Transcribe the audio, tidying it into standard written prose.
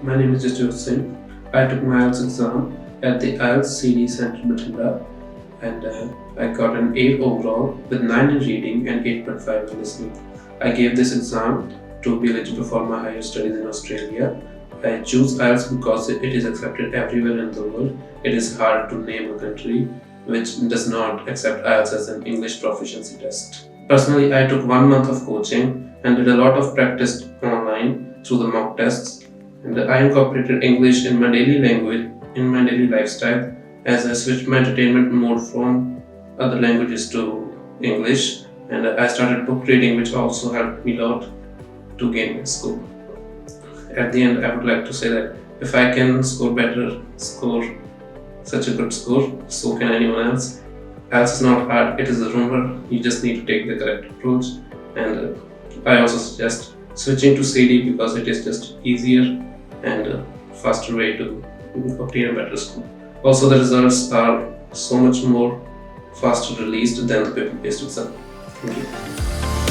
My name is Jasjot Singh. I took my IELTS exam at the IELTS CD Center Bathinda, and I got an 8 overall with 9 in reading and 8.5 in listening. I gave this exam to be eligible for my higher studies in Australia. I choose IELTS because it is accepted everywhere in the world. It is hard to name a country which does not accept IELTS as an English proficiency test. Personally, I took 1 month of coaching and did a lot of practice online through the mock tests, and I incorporated English in my daily language, in my daily lifestyle, as I switched my entertainment mode from other languages to English, and I started book reading, which also helped me a lot to gain my score. At the end, I would like to say that if I can score such a good score, so can anyone else. IELTS is not hard, it is a rumor, you just need to take the correct approach. And I also suggest switching to CD because it is just easier and faster way to obtain a better score. Also, the results are so much more faster released than the paper-based exam. Thank you.